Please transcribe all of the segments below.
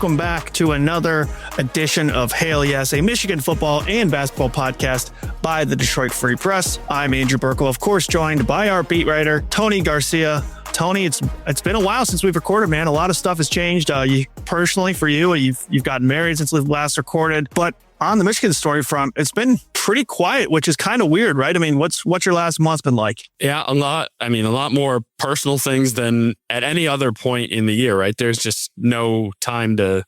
welcome back to another edition of Hail Yes, a Michigan football and basketball podcast by the Detroit Free Press. I'm Andrew Burkle, of course, joined by our beat writer, Tony Garcia. Tony, it's been a while since we've recorded, man. A lot of stuff has changed. Personally, for you, you've gotten married since we've last recorded. But on the Michigan story front, it's been pretty quiet, which is kind of weird, right? I mean, what's your last month been like? Yeah, a lot. I mean, a lot more personal things than at any other point in the year, right? There's just no time to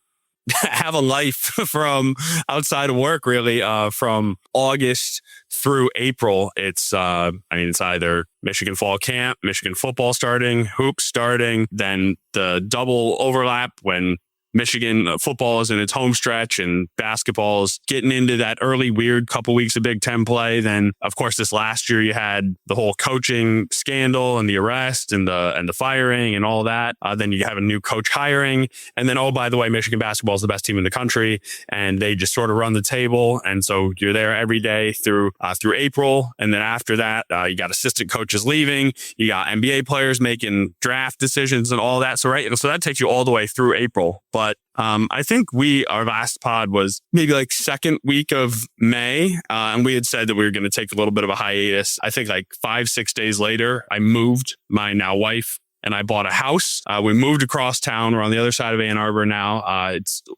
have a life from outside of work, really. From August through April, it's either Michigan fall camp, Michigan football starting, hoops starting, then the double overlap when Michigan football is in its home stretch and basketball is getting into that early weird couple weeks of Big Ten play. Then, of course, this last year you had the whole coaching scandal and the arrest and the firing and all that. Then you have a new coach hiring. And then, oh, by the way, Michigan basketball is the best team in the country and they just sort of run the table. And so you're there every day through April. And then after that, you got assistant coaches leaving. You got NBA players making draft decisions and all that. So that takes you all the way through April. But I think our last pod was maybe like second week of May. And we had said that we were going to take a little bit of a hiatus. I think like 5-6 days later, I moved my now wife and I bought a house. We moved across town. We're on the other side of Ann Arbor now.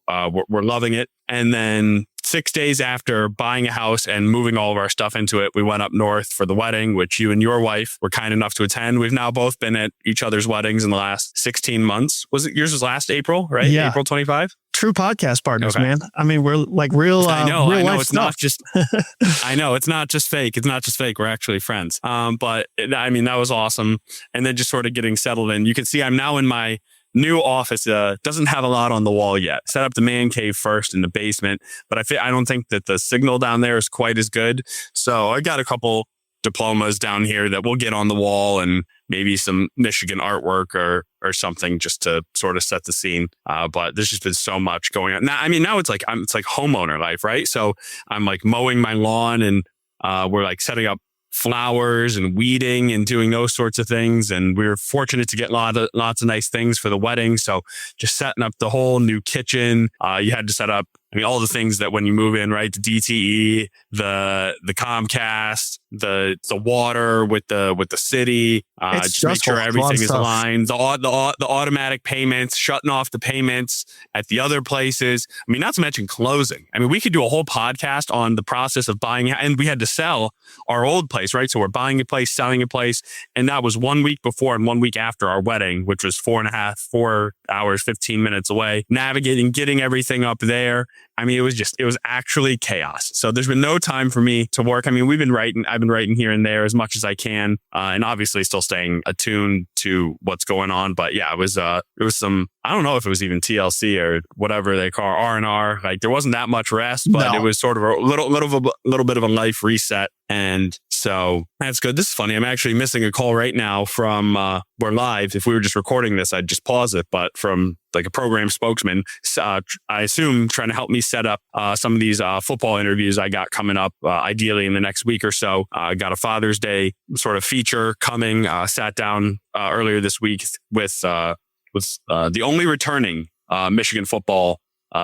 We're loving it. And then 6 days after buying a house and moving all of our stuff into it, we went up north for the wedding, which you and your wife were kind enough to attend. We've now both been at each other's weddings in the last 16 months. Yours was last April, right? Yeah. April 25? True podcast partners, okay. Man. I mean, we're like real. I know. It's stuff. Not just. I know it's not just fake. It's not just fake. We're actually friends. But I mean, that was awesome. And then just sort of getting settled in. You can see I'm now in my new office. Doesn't have a lot on the wall yet. Set up the man cave first in the basement, but I don't think that the signal down there is quite as good. So I got a couple diplomas down here that we'll get on the wall and maybe some Michigan artwork or something just to sort of set the scene. But there's just been so much going on. Now it's like homeowner life, right? So I'm like mowing my lawn and we're like setting up flowers and weeding and doing those sorts of things. And we were fortunate to get lots of nice things for the wedding. So just setting up the whole new kitchen. You had to set up, all the things that when you move in, right? The DTE, the Comcast, the water with the city, just make sure everything is aligned. The automatic payments, shutting off the payments at the other places. Not to mention closing. We could do a whole podcast on the process of buying, and we had to sell our old place, right? So we're buying a place, selling a place. And that was 1 week before and 1 week after our wedding, which was 4 hours, 15 minutes away, navigating, getting everything up there. It was actually chaos. So there's been no time for me to work. I've been writing here and there as much as I can. And obviously still staying attuned to what's going on. But yeah, it was some, I don't know if it was even TLC or whatever they call R&R. Like there wasn't that much rest, but It was sort of a little bit of a life reset. And so that's good. This is funny. I'm actually missing a call right now from, we're live. If we were just recording this, I'd just pause it. But from like a program spokesman, I assume trying to help me set up some of these football interviews I got coming up, ideally in the next week or so. I got a Father's Day sort of feature coming. Sat down earlier this week with the only returning Michigan football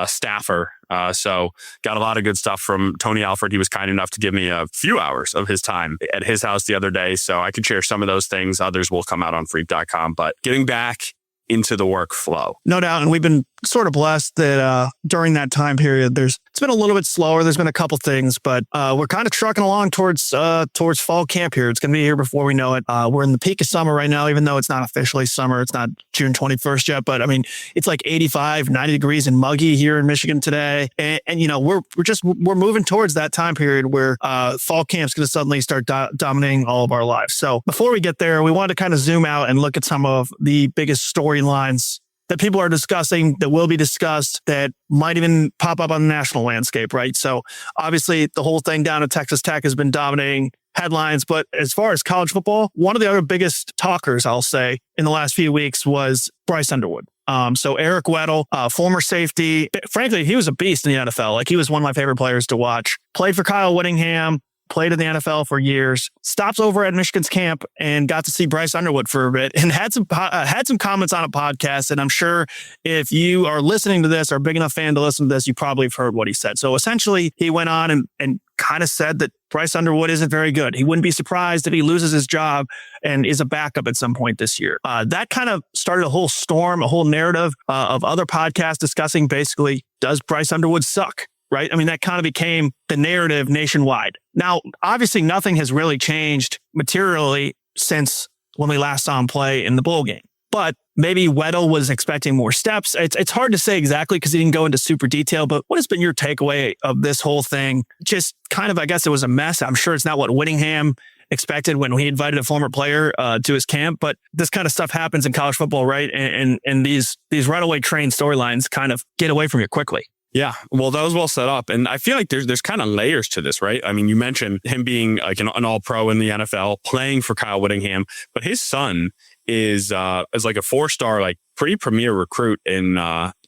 staffer. So got a lot of good stuff from Tony Alford. He was kind enough to give me a few hours of his time at his house the other day. So I could share some of those things. Others will come out on freep.com. But getting back into the workflow. No doubt. And we've been sort of blessed that during that time period, it's been a little bit slower. There's been a couple things, but we're kind of trucking along towards fall camp here. It's going to be here before we know it. We're in the peak of summer right now, even though it's not officially summer. It's not June 21st yet, but it's like 85, 90 degrees and muggy here in Michigan today. And we're moving towards that time period where fall camp's going to suddenly start dominating all of our lives. So before we get there, we wanted to kind of zoom out and look at some of the biggest storylines that people are discussing, that will be discussed, that might even pop up on the national landscape, right? So obviously the whole thing down at Texas Tech has been dominating headlines. But as far as college football, one of the other biggest talkers, I'll say, in the last few weeks was Bryce Underwood. So Eric Weddle, former safety, frankly, he was a beast in the NFL. Like he was one of my favorite players to watch. Played for Kyle Whittingham, played in the NFL for years, stops over at Michigan's camp and got to see Bryce Underwood for a bit and had some comments on a podcast. And I'm sure if you are listening to this or a big enough fan to listen to this, you probably have heard what he said. So essentially, he went on and kind of said that Bryce Underwood isn't very good. He wouldn't be surprised if he loses his job and is a backup at some point this year. That kind of started a whole storm, a whole narrative of other podcasts discussing basically, does Bryce Underwood suck? Right? I mean, that kind of became the narrative nationwide. Now, obviously, nothing has really changed materially since when we last saw him play in the bowl game. But maybe Weddle was expecting more steps. It's hard to say exactly because he didn't go into super detail, but what has been your takeaway of this whole thing? Just kind of, I guess it was a mess. I'm sure it's not what Whittingham expected when he invited a former player to his camp, but this kind of stuff happens in college football, right? And these runaway train storylines kind of get away from you quickly. Yeah, well, that was well set up. And I feel like there's kind of layers to this, right? I mean, you mentioned him being like an all-pro in the NFL, playing for Kyle Whittingham, but his son is like a 4-star, like pretty premier recruit in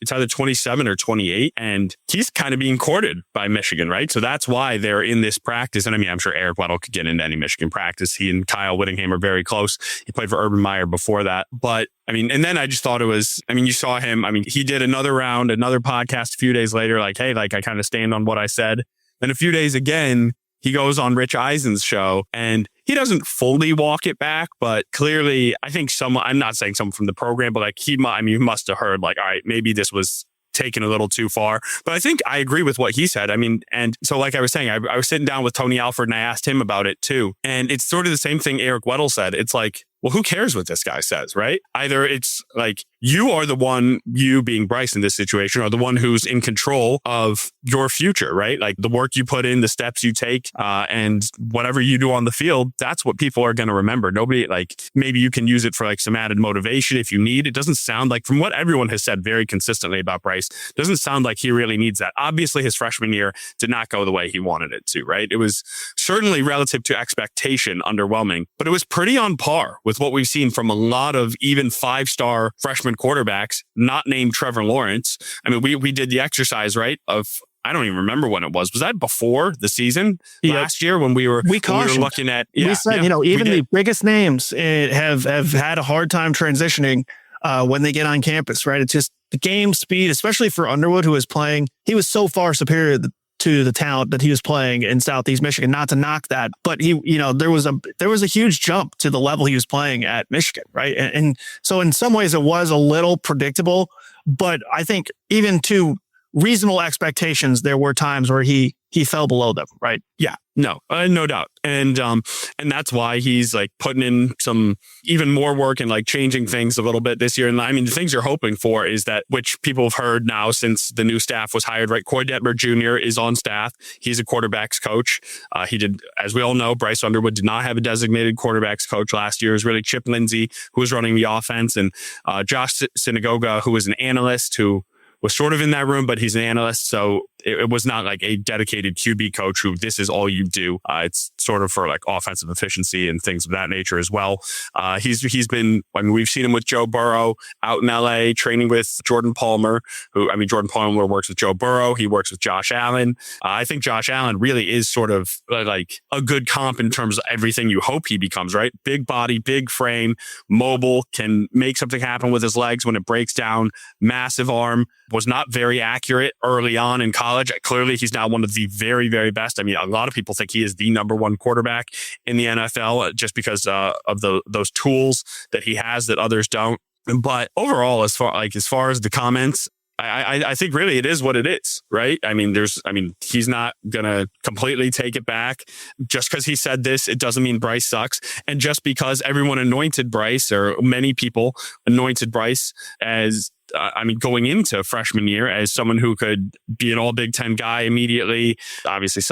it's either 27 or 28, and he's kind of being courted by Michigan, right? So that's why they're in this practice. And I mean, I'm sure Eric Weddle could get into any Michigan practice. He and Kyle Whittingham are very close. He played for Urban Meyer before that. But I mean, and then I just thought it was, I mean, you saw him, I mean, he did another round, another podcast a few days later, like, hey, like I kind of stand on what I said. Then a few days again, he goes on Rich Eisen's show and he doesn't fully walk it back, but clearly I think I'm not saying someone from the program, but like he must have heard like, all right, maybe this was taken a little too far. But I think I agree with what he said. I mean, and so like I was saying, I was sitting down with Tony Alford and I asked him about it too. And it's sort of the same thing Eric Weddle said. It's like, well, who cares what this guy says, right? Either it's like you are the one, you being Bryce in this situation, are the one who's in control of your future, right? Like the work you put in, the steps you take, and whatever you do on the field, that's what people are going to remember. Nobody, like maybe you can use it for like some added motivation if you need. It doesn't sound like, from what everyone has said very consistently about Bryce, doesn't sound like he really needs that. Obviously, his freshman year did not go the way he wanted it to, right? It was certainly relative to expectation underwhelming, but it was pretty on par with what we've seen from a lot of even 5-star freshman quarterbacks, not named Trevor Lawrence. I mean, we did the exercise, right? Of, I don't even remember when it was. Was that before the season last year when we were looking at? Yeah, we said, even the biggest names have had a hard time transitioning when they get on campus, right? It's just the game speed, especially for Underwood, who was playing. He was so far superior to the talent that he was playing in Southeast Michigan, not to knock that, but he, there was a huge jump to the level he was playing at Michigan, right? And so in some ways it was a little predictable, but I think even to reasonable expectations, there were times where he fell below them, right? Yeah, no doubt. And that's why he's like putting in some even more work and like changing things a little bit this year. And I mean, the things you're hoping for is that, which people have heard now since the new staff was hired, right? Coy Detmer Jr. is on staff. He's a quarterback's coach. He did, as we all know, Bryce Underwood did not have a designated quarterback's coach last year. It was really Chip Lindsey who was running the offense, and Josh Synagoga, who was an analyst who was sort of in that room, but he's an analyst. So it was not like a dedicated QB coach who this is all you do. It's sort of for like offensive efficiency and things of that nature as well. He's been, I mean, we've seen him with Joe Burrow out in LA training with Jordan Palmer, Jordan Palmer works with Joe Burrow. He works with Josh Allen. I think Josh Allen really is sort of like a good comp in terms of everything you hope he becomes, right? Big body, big frame, mobile, can make something happen with his legs when it breaks down, massive arm, was not very accurate early on in college. Clearly, he's now one of the very, very best. I mean, a lot of people think he is the number one quarterback in the NFL just because of those tools that he has that others don't. But overall, as far as the comments, I think really it is what it is, right? I mean, he's not going to completely take it back. Just because he said this, it doesn't mean Bryce sucks. And just because everyone anointed Bryce, or many people anointed Bryce as going into freshman year as someone who could be an all Big Ten guy immediately. Obviously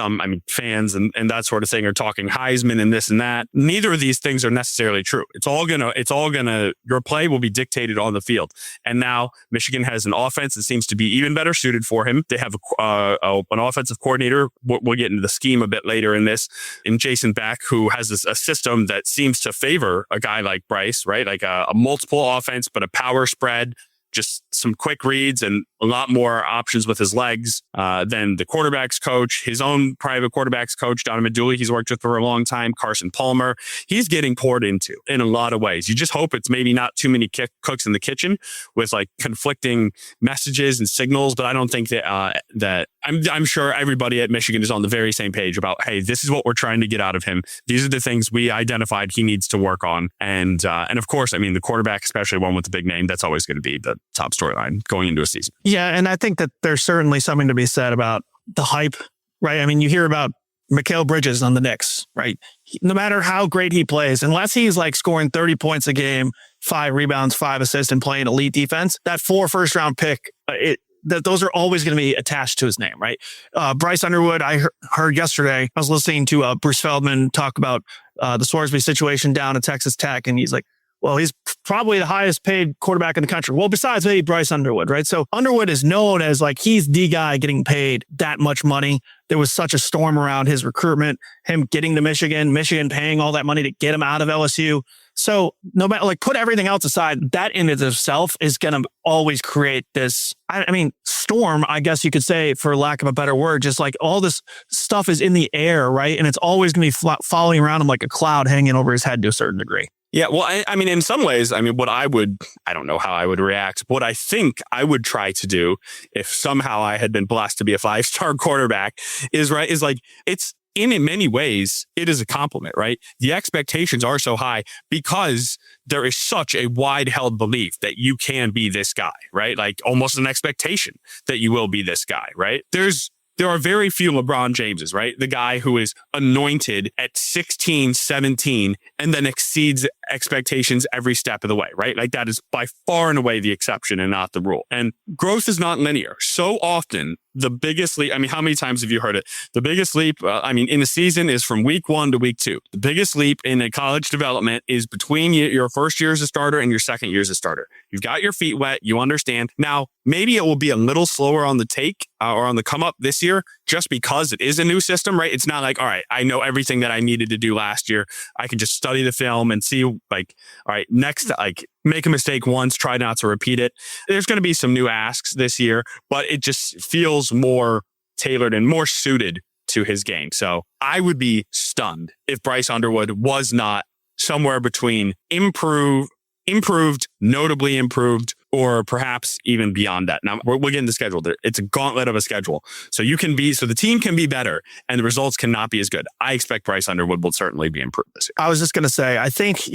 fans and that sort of thing are talking Heisman and this and that. Neither of these things are necessarily true. Your play will be dictated on the field. And now Michigan has an offense that seems to be even better suited for him. They have an offensive coordinator. We'll get into the scheme a bit later in Jason Beck, who has a system that seems to favor a guy like Bryce, right? Like a multiple offense, but a power spread, just some quick reads and a lot more options with his legs than the quarterback's coach, his own private quarterback's coach, Donovan Dooley, he's worked with for a long time, Carson Palmer. He's getting poured into in a lot of ways. You just hope it's maybe not too many cooks in the kitchen with like conflicting messages and signals, but I don't think that I'm sure everybody at Michigan is on the very same page about, hey, this is what we're trying to get out of him. These are the things we identified he needs to work on. And of course, I mean, the quarterback, especially one with a big name, that's always going to be the top storyline going into a season. Yeah, and I think that there's certainly something to be said about the hype, right? I mean, you hear about Mikal Bridges on the Knicks, right? No matter how great he plays, unless he's like scoring 30 points a game, 5 rebounds, 5 assists, and playing elite defense, that 4 first-round pick, those are always going to be attached to his name, right? Bryce Underwood, I heard yesterday, I was listening to Bruce Feldman talk about the Swarsby situation down at Texas Tech, and he's like, well, he's probably the highest paid quarterback in the country. Well, besides maybe Bryce Underwood, right? So Underwood is known as like, he's the guy getting paid that much money. There was such a storm around his recruitment, him getting to Michigan paying all that money to get him out of LSU. So no matter, like, put everything else aside, that in itself is going to always create this, I mean, storm, I guess you could say, for lack of a better word, just like all this stuff is in the air, right? And it's always going to be following around him like a cloud hanging over his head to a certain degree. Yeah, well, I mean, in some ways, I mean, I don't know how I would react. What I think I would try to do if somehow I had been blessed to be a 5-star quarterback is like, it's in many ways, it is a compliment, right? The expectations are so high because there is such a wide held belief that you can be this guy, right? Like almost an expectation that you will be this guy, right? There are very few LeBron Jameses, right? The guy who is anointed at 16, 17, and then exceeds expectations every step of the way, right? Like that is by far and away the exception and not the rule. And growth is not linear. So often, the biggest leap, I mean, how many times have you heard it? The biggest leap, in a season is from week 1 to week 2. The biggest leap in a college development is between your first year as a starter and your second year as a starter. You've got your feet wet. You understand. Now, maybe it will be a little slower on the take or on the come up this year just because it is a new system, right? It's not like, all right, I know everything that I needed to do last year. I can just study the film and see like, all right, next, like make a mistake once, try not to repeat it. There's going to be some new asks this year, but it just feels more tailored and more suited to his game. So I would be stunned if Bryce Underwood was not somewhere between improved, notably improved, or perhaps even beyond that. Now we're getting the schedule. It's a gauntlet of a schedule. So the team can be better and the results cannot be as good. I expect Bryce Underwood will certainly be improved this year. I was just going to say, I think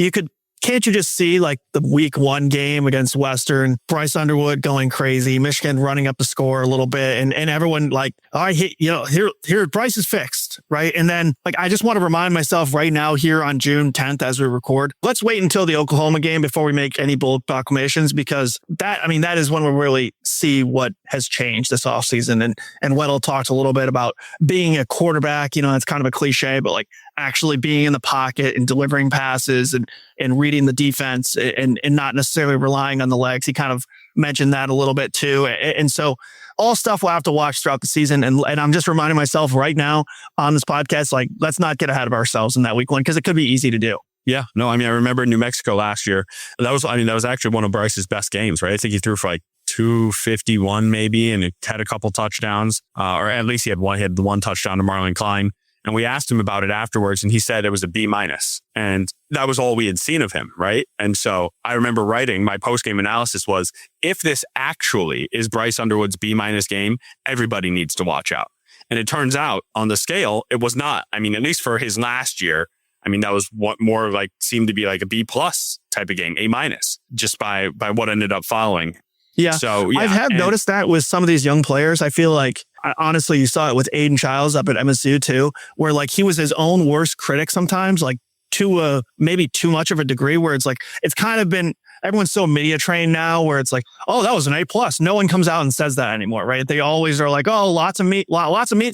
can't you just see like the week 1 game against Western, Bryce Underwood going crazy, Michigan running up the score a little bit, and everyone like, all right, here Bryce is fixed, right? And then like, I just want to remind myself right now here on June 10th as we record, let's wait until the Oklahoma game before we make any bold proclamations, because that is when we really see what has changed this offseason. And Weddle talked a little bit about being a quarterback, it's kind of a cliche, but like actually being in the pocket and delivering passes and reading the defense and not necessarily relying on the legs. He kind of mentioned that a little bit too. And so all stuff we'll have to watch throughout the season. And I'm just reminding myself right now on this podcast, like, let's not get ahead of ourselves in that week 1, because it could be easy to do. Yeah, no, I mean, I remember New Mexico last year. That was actually one of Bryce's best games, right? I think he threw for like 251 maybe, and he had a couple touchdowns, or at least he had the one touchdown to Marlon Klein. And we asked him about it afterwards, and he said it was a B-. And that was all we had seen of him, right? And so I remember writing my post-game analysis was, if this actually is Bryce Underwood's B- game, everybody needs to watch out. And it turns out on the scale, it was not. I mean, at least for his last year, I mean, that was what more like seemed to be like a B+ type of game, A-, just by what ended up following. Yeah. So yeah, I have noticed that with some of these young players. I feel like, honestly, you saw it with Aiden Childs up at MSU too, where like he was his own worst critic sometimes, like to maybe too much of a degree, where it's like, it's kind of been, everyone's so media trained now where it's like, oh, that was an A+. No one comes out and says that anymore, right? They always are like, oh, lots of meat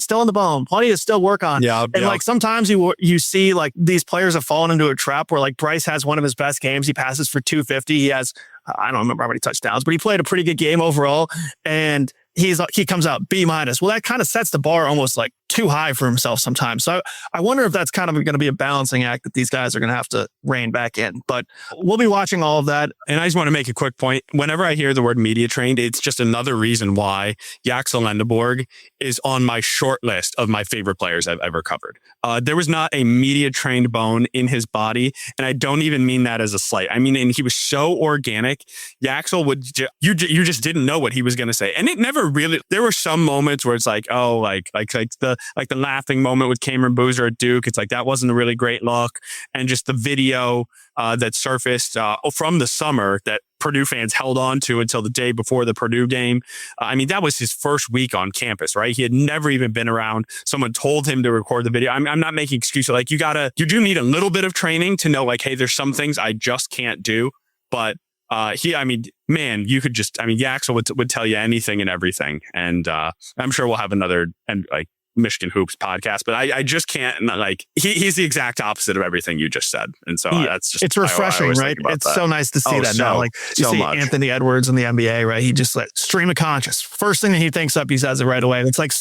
still in the bone, plenty to still work on. Yeah. And like sometimes you see like these players have fallen into a trap where like Bryce has one of his best games. He passes for 250. He has, I don't remember how many touchdowns, but he played a pretty good game overall. And he comes out B-. Well, that kind of sets the bar almost like too high for himself sometimes. So I wonder if that's kind of going to be a balancing act that these guys are going to have to rein back in. But we'll be watching all of that. And I just want to make a quick point. Whenever I hear the word media trained, it's just another reason why Yaxel Lendeborg is on my short list of my favorite players I've ever covered. There was not a media trained bone in his body. And I don't even mean that as a slight. I mean, and he was so organic. Yaxel would, you just didn't know what he was going to say. And it never really, there were some moments where it's like, oh, like the laughing moment with Cameron Boozer at Duke. It's like, that wasn't a really great look. And just the video that surfaced from the summer that Purdue fans held on to until the day before the Purdue game. I mean, that was his first week on campus, right? He had never even been around. Someone told him to record the video. I'm not making excuses. Like, you do need a little bit of training to know, like, hey, there's some things I just can't do. But Yaxel would tell you anything and everything. And I'm sure we'll have another Michigan Hoops podcast, but I just can't, like, he's the exact opposite of everything you just said. And so that's just, it's refreshing, right? It's so nice to see that now. Like, you see much. Anthony Edwards in the NBA, right? He just stream of conscious. First thing that he thinks up, he says it right away. It's like,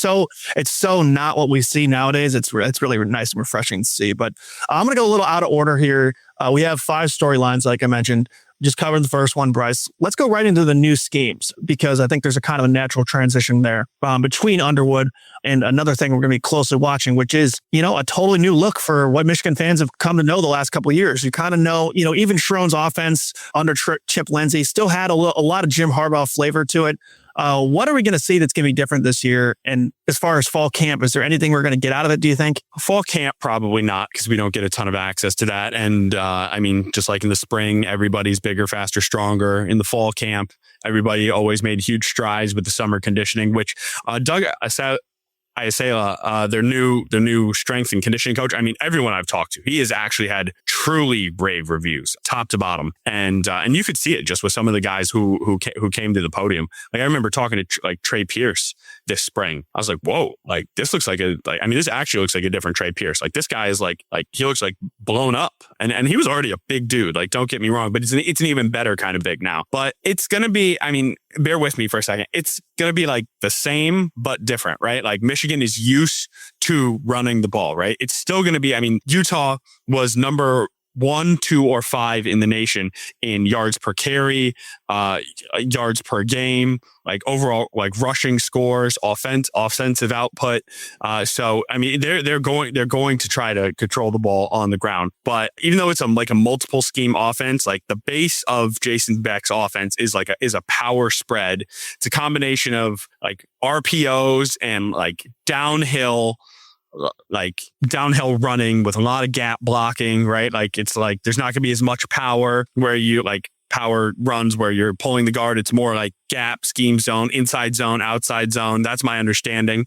it's so not what we see nowadays. It's really nice and refreshing to see. But I'm going to go a little out of order here. We have 5 storylines, like I mentioned. Just covered the first one, Bryce. Let's go right into the new schemes, because I think there's a kind of a natural transition there between Underwood and another thing we're going to be closely watching, which is, a totally new look for what Michigan fans have come to know the last couple of years. You kind of know, even Schroen's offense under Chip Lindsey still had a lot of Jim Harbaugh flavor to it. What are we going to see that's going to be different this year? And as far as fall camp, is there anything we're going to get out of it, do you think? Fall camp, probably not, because we don't get a ton of access to that. And just like in the spring, everybody's bigger, faster, stronger. In the fall camp, everybody always made huge strides with the summer conditioning, which Doug Isela, their new strength and conditioning coach. I mean, everyone I've talked to, he has actually had truly rave reviews, top to bottom, and you could see it just with some of the guys who came to the podium. Like, I remember talking to Trey Pierce this spring. I was like, whoa, like, this looks this actually looks like a different Trey Pierce. Like, this guy is like he looks like blown up, and he was already a big dude. Like, don't get me wrong, but it's an even better kind of big now. But it's gonna be, bear with me for a second. It's going to be like the same, but different, right? Like, Michigan is used to running the ball, right? It's still going to be, Utah was number 1, 2, or 5 in the nation in yards per carry, yards per game, like overall, like rushing scores, offensive output. So they're going to try to control the ball on the ground. But even though it's a multiple scheme offense, like, the base of Jason Beck's offense is a power spread. It's a combination of like RPOs and like downhill running with a lot of gap blocking, right? Like, it's like, there's not going to be as much power where you power runs where you're pulling the guard. It's more like gap, scheme zone, inside zone, outside zone. That's my understanding.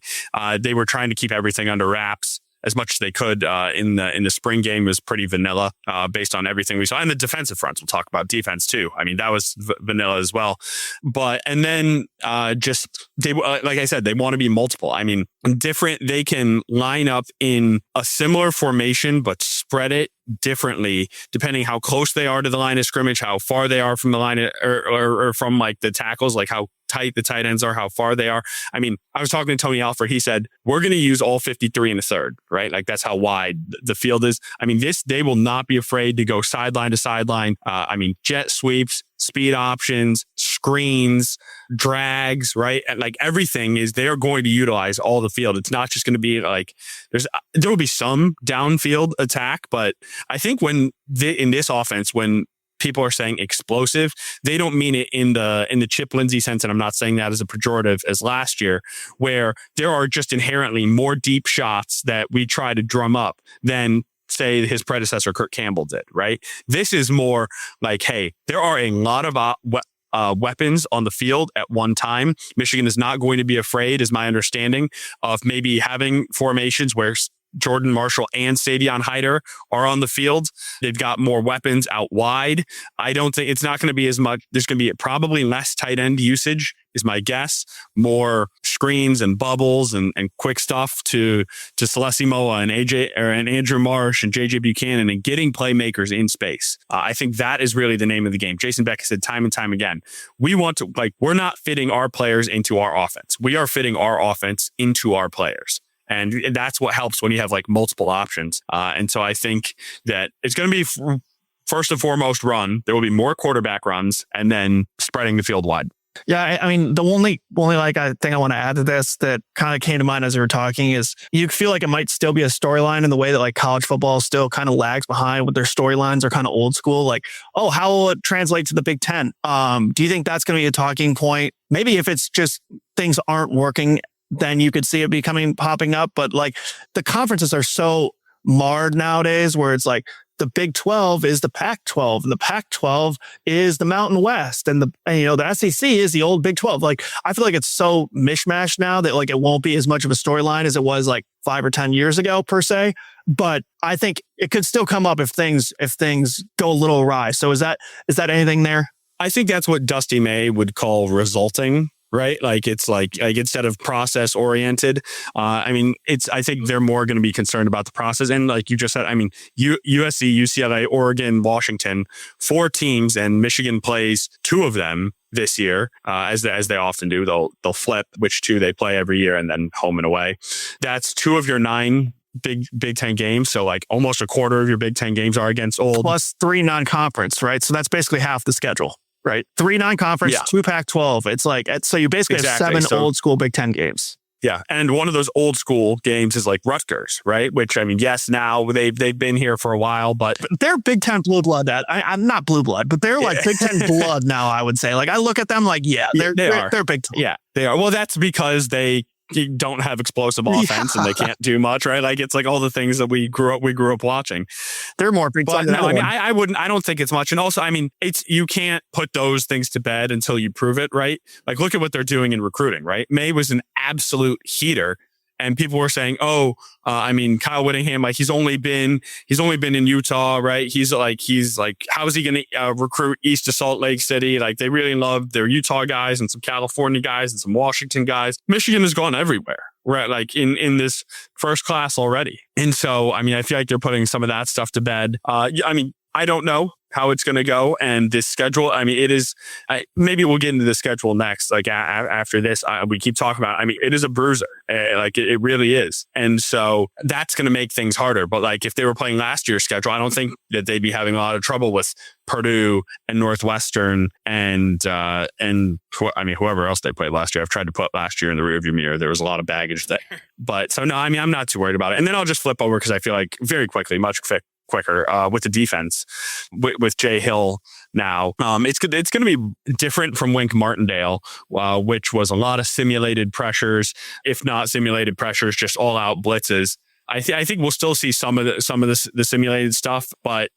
They were trying to keep everything under wraps as much as they could in the spring game. Was pretty vanilla based on everything we saw. And the defensive fronts, we'll talk about defense too. That was vanilla as well. But, and then they, like I said, they want to be multiple. Different. They can line up in a similar formation, but spread it differently depending how close they are to the line of scrimmage, how far they are from the line or from like the tackles, like how tight the tight ends are, how far they are. I was talking to Tony Alford. He said, we're going to use all 53 in a third, right? Like, that's how wide the field is. They will not be afraid to go sideline to sideline. Jet sweeps, speed options, screens, drags, right? And like, everything is, they're going to utilize all the field. It's not just going to be like, there will be some downfield attack, but I think in this offense, when people are saying explosive, they don't mean it in the Chip Lindsey sense, and I'm not saying that as a pejorative, as last year, where there are just inherently more deep shots that we try to drum up than, say, his predecessor Kurt Campbell did, right? This is more like, hey, there are a lot of weapons on the field at one time. Michigan is not going to be afraid, is my understanding, of maybe having formations where Jordan Marshall and Savion Hyder are on the field. They've got more weapons out wide. I don't think it's not going to be as much. There's going to be probably less tight end usage is my guess. More screens and bubbles and quick stuff to Celeste Moa and Andrew Marsh and JJ Buchanan and getting playmakers in space. I think that is really the name of the game. Jason Beck has said time and time again, we're not fitting our players into our offense. We are fitting our offense into our players. And that's what helps when you have like multiple options. And so I think that it's going to be first and foremost run. There will be more quarterback runs and then spreading the field wide. Yeah, I mean, the only thing I want to add to this that kind of came to mind as we were talking is you feel like it might still be a storyline in the way that like college football still kind of lags behind with their storylines are kind of old school. Like, oh, how will it translate to the Big Ten? Do you think that's going to be a talking point? Maybe if it's just things aren't working, then you could see it popping up. But like the conferences are so marred nowadays where it's like, the Big 12 is the Pac-12 and the Pac-12 is the Mountain West and the SEC is the old Big 12. Like, I feel like it's so mishmash now that like it won't be as much of a storyline as it was like 5 or 10 years ago per se. But I think it could still come up if things go a little awry. So is that anything there? I think that's what Dusty May would call resulting. Right? Like it's like instead of process oriented, I think they're more going to be concerned about the process. And like you just said, I mean, USC, UCLA, Oregon, Washington, 4 teams, and Michigan plays 2 of them this year, as they often do. They'll flip which 2 they play every year and then home and away. That's 2 of your 9 Big Ten games. So like almost a quarter of your Big Ten games are against old. Plus 3 non-conference, right? So that's basically half the schedule. Right. 3 non-conference, 2 Pac-12. It's like, so you basically have 7 old school Big Ten games. Yeah. And one of those old school games is like Rutgers, right? Which, I mean, yes, now they've been here for a while, but they're Big Ten blue blood. I'm not blue blood, but they're like Big Ten blood now, I would say. Like I look at them like, they're Big Ten. Yeah, they are. Well, that's because they don't have explosive offense and they can't do much, right? Like it's like all the things that we grew up watching. They're more Big Ten. No, I mean, I don't think it's much. And also, I mean, you can't put those things to bed until you prove it, right? Like look at what they're doing in recruiting, right? May was an absolute heater. And people were saying, Kyle Whittingham, like he's only been in Utah, right? He's like, how is he going to recruit east of Salt Lake City? Like they really love their Utah guys and some California guys and some Washington guys. Michigan has gone everywhere, right? Like in this first class already. And so, I mean, I feel like they're putting some of that stuff to bed. I don't know how it's going to go. And this schedule, I mean, it is, maybe we'll get into the schedule next, like after this, we keep talking about, I mean, it is a bruiser. Like it really is. And so that's going to make things harder. But like if they were playing last year's schedule, I don't think that they'd be having a lot of trouble with Purdue and Northwestern and whoever else they played last year. I've tried to put last year in the rearview mirror. There was a lot of baggage there. But so no, I mean, I'm not too worried about it. And then I'll just flip over because I feel like very quickly, much quicker with the defense with Jay Hill now. It's going to be different from Wink Martindale, which was a lot of simulated pressures, if not simulated pressures, just all out blitzes. I think we'll still see some of the simulated stuff, but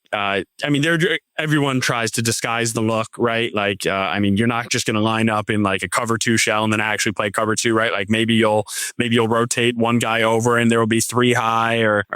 everyone tries to disguise the look, right? Like, you're not just going to line up in like a cover 2 shell and then actually play cover 2, right? Like maybe you'll rotate one guy over and there will be 3 high or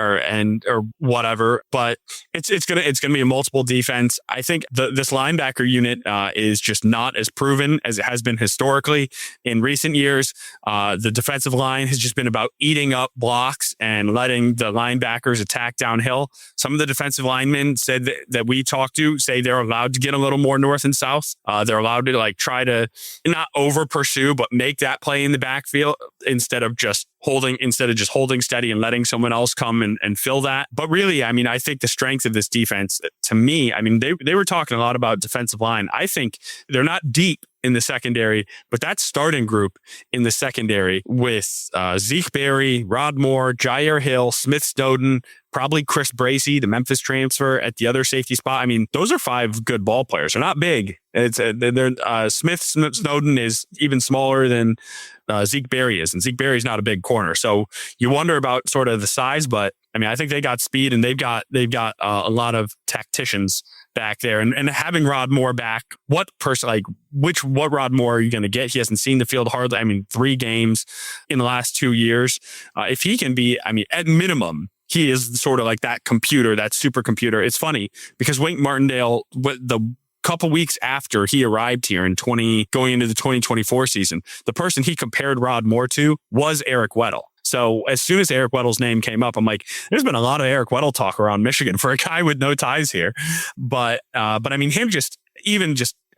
whatever. But it's gonna be a multiple defense. I think this linebacker unit is just not as proven as it has been historically in recent years. The defensive line has just been about eating up blocks and letting the linebackers attack downhill. Some of the defensive linemen said that we talked to say they're allowed to get a little more north and south. They're allowed to like try to not over pursue, but make that play in the backfield instead of just holding steady and letting someone else come and fill that. But really, I mean, I think the strength of this defense, to me, I mean, they were talking a lot about defensive line. I think they're not deep in the secondary, but that starting group in the secondary with Zeke Berry, Rod Moore, Jair Hill, Smith Snowden, probably Chris Bracey, the Memphis transfer at the other safety spot. I mean, those are 5 good ball players. They're not big. Smith Snowden is even smaller than Zeke Berry is, and Zeke Berry is not a big corner. So you wonder about sort of the size, but I mean, I think they got speed and they've got a lot of tacticians back there, and having Rod Moore back, what Rod Moore are you going to get? He hasn't seen the field hardly. I mean, 3 games in the last 2 years. If he can be, I mean, at minimum, he is sort of like that computer, that supercomputer. It's funny because Wink Martindale, the couple weeks after he arrived here going into the 2024 season, the person he compared Rod Moore to was Eric Weddle. So as soon as Eric Weddle's name came up, I'm like, there's been a lot of Eric Weddle talk around Michigan for a guy with no ties here. But I mean, him just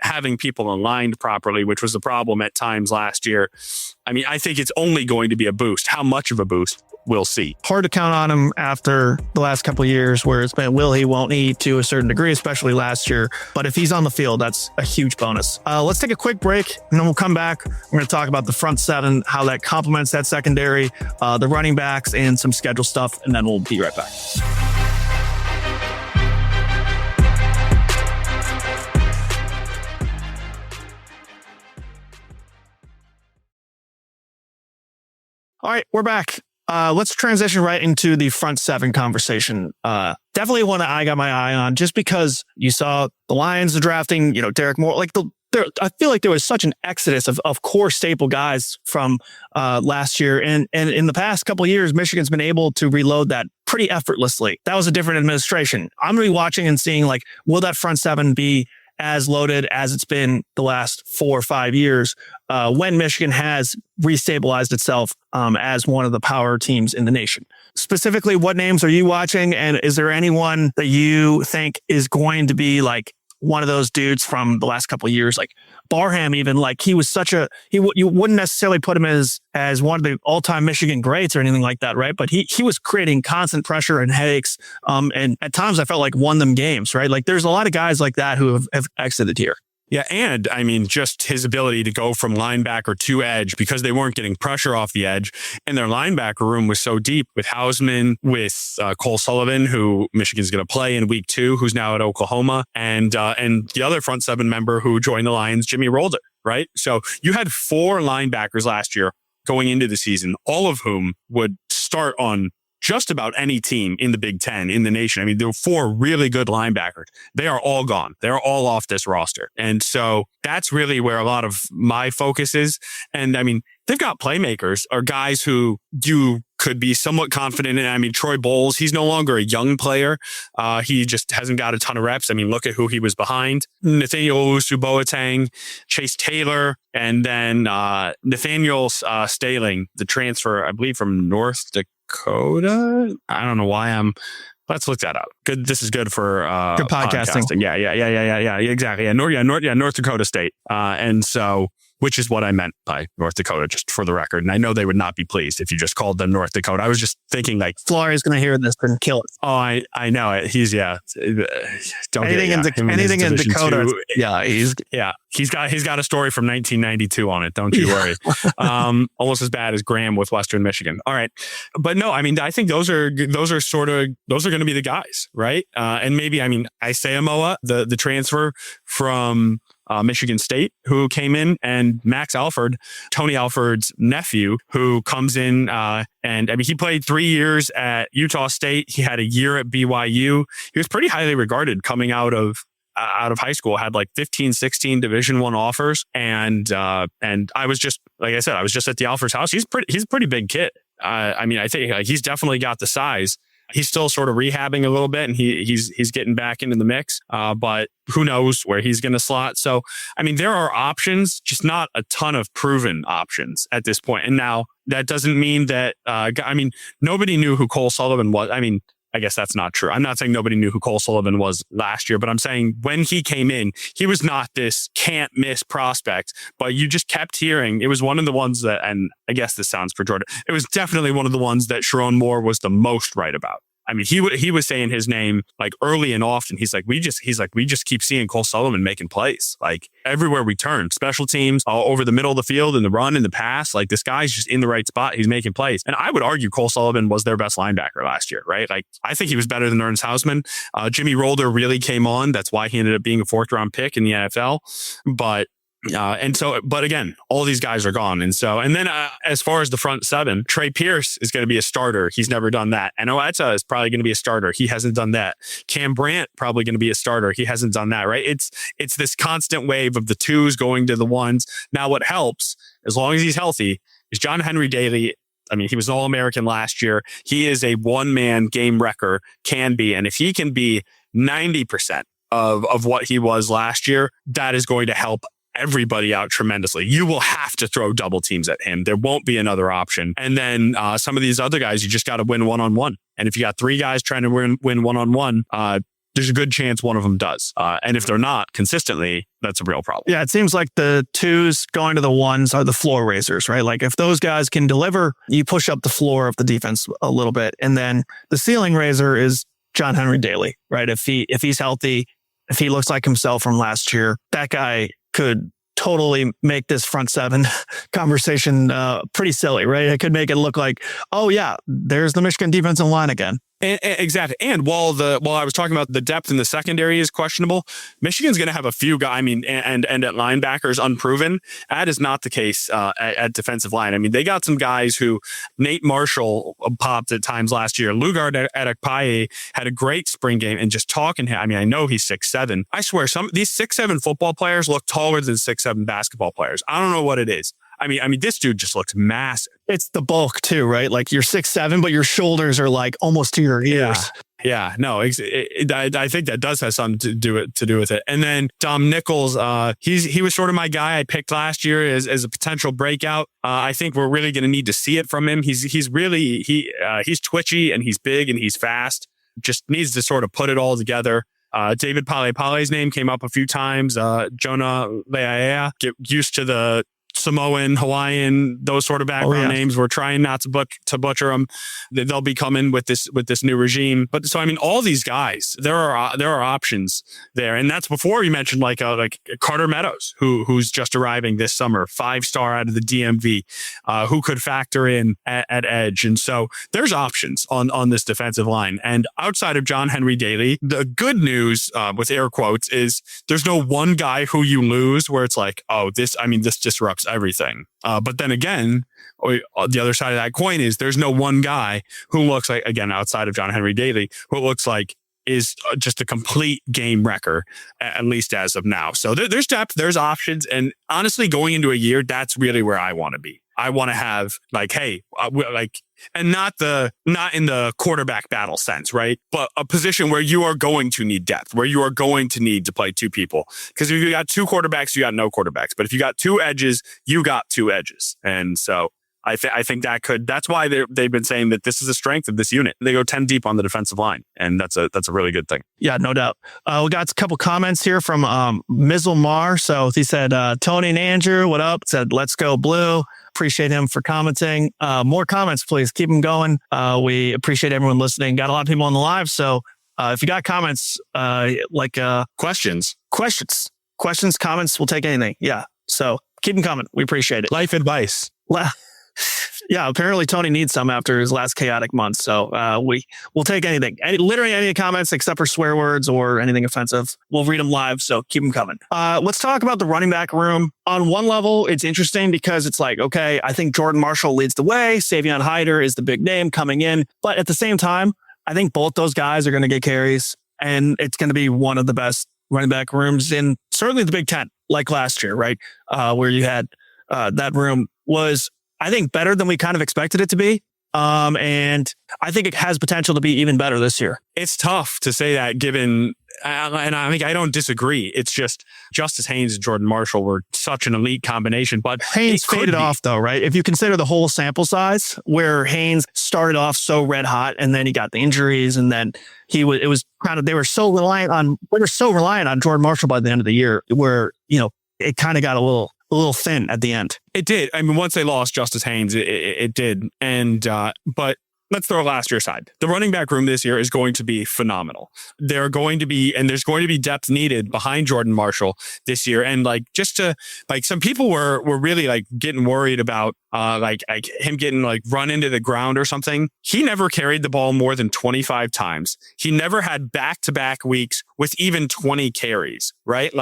having people aligned properly, which was the problem at times last year. I mean, I think it's only going to be a boost. How much of a boost? We'll see. Hard to count on him after the last couple of years where it's been will he, won't he to a certain degree, especially last year. But if he's on the field, that's a huge bonus. Let's take a quick break and then we'll come back. We're going to talk about the front seven, how that complements that secondary, the running backs, and some schedule stuff. And then we'll be right back. All right, we're back. Let's transition right into the front seven conversation. Definitely one that I got my eye on just because you saw the Lions drafting, Derek Moore. I feel like there was such an exodus of core staple guys from last year. And in the past couple of years, Michigan's been able to reload that pretty effortlessly. That was a different administration. I'm going to be watching and seeing, will that front seven be as loaded as it's been the last 4 or 5 years when Michigan has restabilized itself as one of the power teams in the nation. Specifically, what names are you watching? And is there anyone that you think is going to be one of those dudes from the last couple of years, like Barham, even he was you wouldn't necessarily put him as one of the all-time Michigan greats or anything like that, right? But he was creating constant pressure and headaches, and at times I felt like won them games, right? There's a lot of guys like that who have exited here. Yeah, and I mean, just his ability to go from linebacker to edge because they weren't getting pressure off the edge. And their linebacker room was so deep with Hausman, with Cole Sullivan, who Michigan's going to play in week 2, who's now at Oklahoma, and the other front seven member who joined the Lions, Jimmy Rolder, right? So you had 4 linebackers last year going into the season, all of whom would start on just about any team in the Big Ten, in the nation. I mean, there were 4 really good linebackers. They are all gone. They're all off this roster. And so that's really where a lot of my focus is. And I mean, they've got playmakers or guys who you could be somewhat confident in. I mean, Troy Bowles, he's no longer a young player. He just hasn't got a ton of reps. I mean, look at who he was behind. Nathaniel Owusu-Boateng, Chase Taylor, and then Nathaniel Staling, the transfer, I believe, from North Dakota. I don't know why let's look that up. Good. This is good for good podcasting. Yeah. Exactly. North Dakota State. And so, which is what I meant by North Dakota, just for the record. And I know they would not be pleased if you just called them North Dakota. I was just thinking Florida's going to hear this and kill it. Oh, I know it. He's don't anything in Dakota. He's got a story from 1992 on it. Don't you worry. Almost as bad as Graham with Western Michigan. All right, but no, I mean, I think those are going to be the guys, right? And maybe, I mean, Isaiah Moa, the transfer from Michigan State, who came in, and Max Alford, Tony Alford's nephew, who comes in, and I mean, he played 3 years at Utah State. He had a year at BYU. He was pretty highly regarded coming out of high school, had 15, 16 Division I offers. And I was just, like I said, I was just at the Alford's house. He's a pretty big kid. I mean, I think he's definitely got the size. He's still sort of rehabbing a little bit, and he's getting back into the mix. But who knows where he's going to slot? So, I mean, there are options, just not a ton of proven options at this point. And now that doesn't mean that, I mean, nobody knew who Cole Sullivan was. I mean, I guess that's not true. I'm not saying nobody knew who Cole Sullivan was last year, but I'm saying when he came in, he was not this can't miss prospect, but you just kept hearing it was one of the ones that, and I guess this sounds pejorative, it was definitely one of the ones that Sharon Moore was the most right about. I mean, he was saying his name early and often. He's like, we just keep seeing Cole Sullivan making plays everywhere we turn, special teams, over the middle of the field, in the run, in the pass. This guy's just in the right spot. He's making plays. And I would argue Cole Sullivan was their best linebacker last year, right? I think he was better than Ernst Hausman. Jimmy Rolder really came on. That's why he ended up being a 4th round pick in the NFL. But And so, but again, all these guys are gone. And then as far as the front seven, Trey Pierce is going to be a starter. He's never done that. And Oeta is probably going to be a starter. He hasn't done that. Cam Brandt probably going to be a starter. He hasn't done that, right? It's this constant wave of the twos going to the ones. Now, what helps, as long as he's healthy, is John Henry Daly. I mean, he was an All-American last year. He is a one-man game wrecker, can be. And if he can be 90% of what he was last year, that is going to help everybody out tremendously. You will have to throw double teams at him. There won't be another option. And then some of these other guys, you just got to win one-on-one. And if you got three guys trying to win one-on-one, there's a good chance one of them does. And if they're not consistently, that's a real problem. Yeah, it seems like the twos going to the ones are the floor raisers, right? Like if those guys can deliver, you push up the floor of the defense a little bit. And then the ceiling raiser is John Henry Daly, right? If he's healthy, if he looks like himself from last year, that guy could totally make this front seven conversation pretty silly, right? It could make it look like, oh yeah, there's the Michigan defensive line again. Exactly. And while I was talking about the depth in the secondary is questionable, Michigan's going to have a few guys, I mean, and at linebackers unproven. That is not the case at defensive line. I mean, they got some guys who Nate Marshall popped at times last year. Lugard Adekpaye had a great spring game, and just talking to him, I mean, I know he's 6'7". I swear these 6'7" football players look taller than 6'7" basketball players. I don't know what it is. I mean, this dude just looks massive. It's the bulk too, right? Like you're 6'7", but your shoulders are like almost to your ears. Yeah. No, I think that does have something to do with it. And then Dom Nichols, he was sort of my guy I picked last year as a potential breakout. I think we're really going to need to see it from him. He's twitchy and he's big and he's fast. Just needs to sort of put it all together. David Pale's name came up a few times. Jonah Leaea, get used to the Samoan, Hawaiian, those sort of background names. We're trying not to butcher them. They'll be coming with this new regime. But so I mean, all these guys, there are options there, and that's before you mentioned like Carter Meadows, who's just arriving this summer, 5-star out of the DMV, who could factor in at edge. And so there's options on this defensive line. And outside of John Henry Daly, the good news with air quotes is there's no one guy who you lose where it's like, oh, this disrupts everything. But then again, the other side of that coin is there's no one guy who looks like, again, outside of John Henry Daly, who looks like is just a complete game wrecker, at least as of now. So there's depth, there's options. And honestly, going into a year, that's really where I want to be. I want to have and not in the quarterback battle sense, right? But a position where you are going to need depth, where you are going to need to play two people. Because if you got two quarterbacks, you got no quarterbacks. But if you got two edges, you got two edges. And so I think that's why they've been saying that this is the strength of this unit. They go 10 deep on the defensive line, and that's a really good thing. Yeah, no doubt. We got a couple comments here from Mizzle Mar. So he said, Tony and Andrew, what up? Said, let's go blue. Appreciate him for commenting. More comments, please. Keep them going. We appreciate everyone listening. Got a lot of people on the live. So if you got comments, questions, comments, we'll take anything. Yeah. So keep them coming. We appreciate it. Life advice. Yeah, apparently Tony needs some after his last chaotic month. So we'll take anything. Literally any comments except for swear words or anything offensive. We'll read them live, so keep them coming. Let's talk about the running back room. On one level, it's interesting because it's like, okay, I think Jordan Marshall leads the way. Savion Hyder is the big name coming in. But at the same time, I think both those guys are going to get carries. And it's going to be one of the best running back rooms in certainly the Big Ten, like last year, right? Where you had that room was, I think, better than we kind of expected it to be. And I think it has potential to be even better this year. It's tough to say that given, and I think I don't disagree. It's just Justice Haynes and Jordan Marshall were such an elite combination, but Haynes faded off though, right? If you consider the whole sample size where Haynes started off so red hot and then he got the injuries and then they were so reliant on Jordan Marshall by the end of the year where, it kind of got a little thin at the end. It did. I mean, once they lost Justice Haynes, it did. And, but let's throw last year aside. The running back room this year is going to be phenomenal. There's going to be depth needed behind Jordan Marshall this year. And some people were really getting worried about him getting run into the ground or something. He never carried the ball more than 25 times. He never had back-to-back weeks with even 20 carries, right?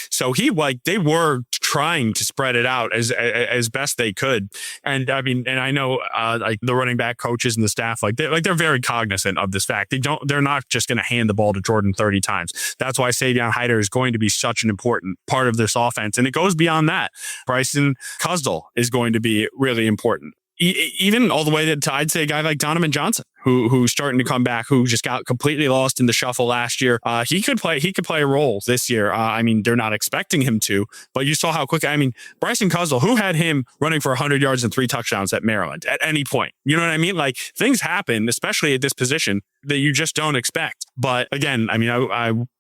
So they were trying to spread it out as best they could. And I mean, and I know like the running back coaches and the staff, they're very cognizant of this fact. They're not just going to hand the ball to Jordan 30 times. That's why Savion Hyder is going to be such an important part of this offense. And it goes beyond that. Bryson Cusdell is going to be really important. Even all the way to, I'd say, a guy like Donovan Johnson, who's starting to come back, who just got completely lost in the shuffle last year. He could play a role this year. I mean, they're not expecting him to, but you saw how quick. I mean, Bryson Cusdell, who had him running for 100 yards and 3 touchdowns at Maryland at any point? You know what I mean? Like, things happen, especially at this position, that you just don't expect. But again, I mean,